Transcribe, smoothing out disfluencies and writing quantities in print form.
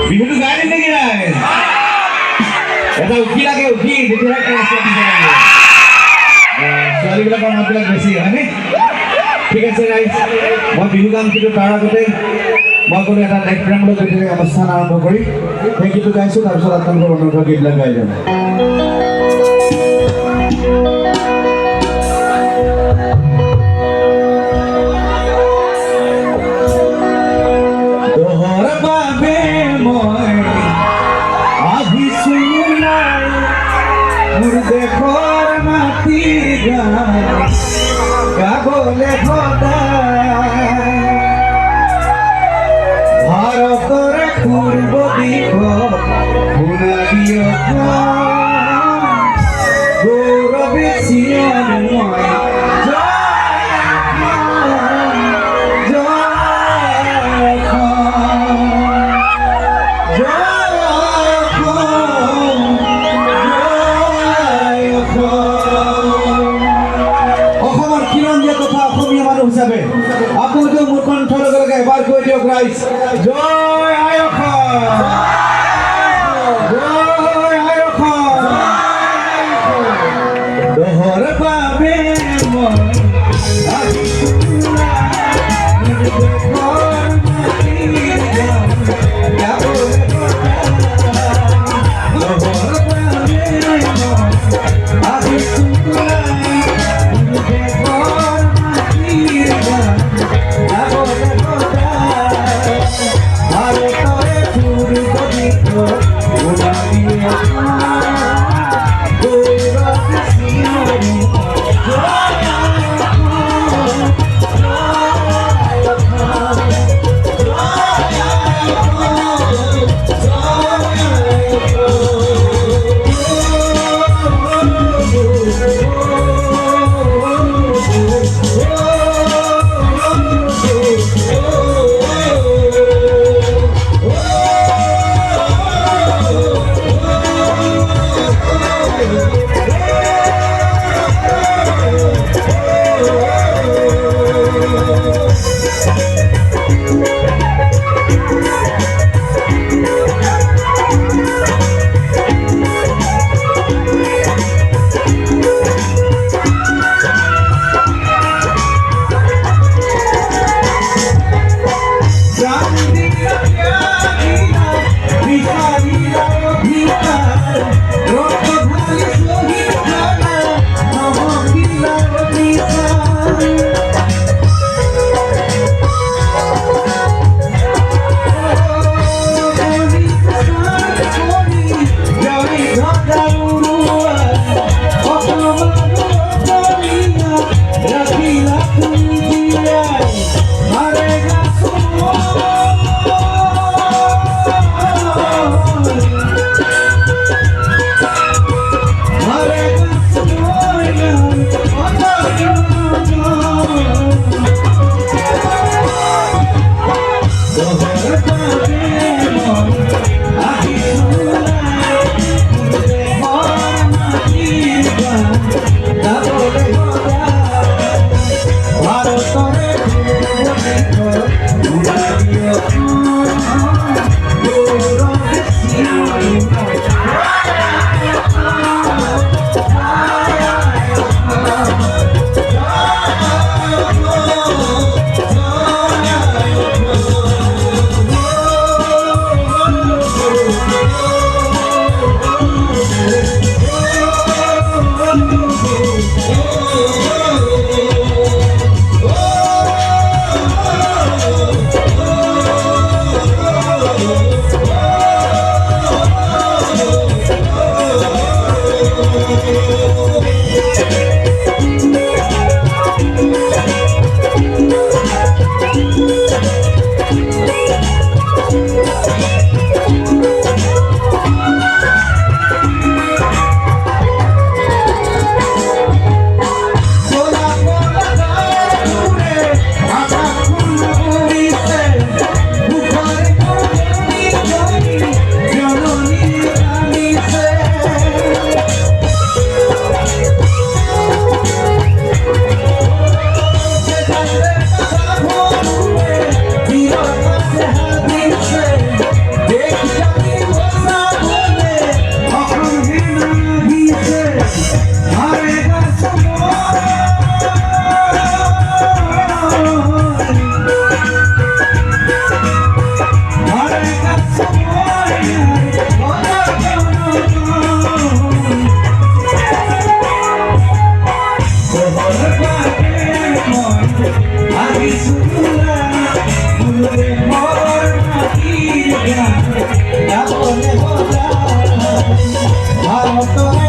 বিহুটো গাই দিম নেকি নাই এটা উঠি লাগে উঠি তেতিয়াহে ক্লাছ ছোৱালীবিলাকৰ মাতবিলাক বেছি হয়নে ঠিক আছে গাইজ মই বিহু গান কিন্তু তাৰ আগতে মই কোনো এটা নেক্সট ৰাউণ্ডত গতিকে অনুষ্ঠান আৰম্ভ কৰি সেই গীতটো গাইছোঁ তাৰপিছত আপোনালোকৰ অনুৰোধ গীতবিলাক গাই যাম তোহৰ বাবে মই আহিছোঁ নাই মোৰ দেশৰ মাটি গাবলে সদায় ভাৰতৰ পূৰ্ব দিশত সোণালী গৌৰৱে চিয়ন মই আপোনালোকে মোৰ কণ্ঠৰ লগে লগে এবাৰ কৈ দিয়ক ৰাইজ জয় আই অসম জয় আই অসম তোহৰ বাবে মই Stop.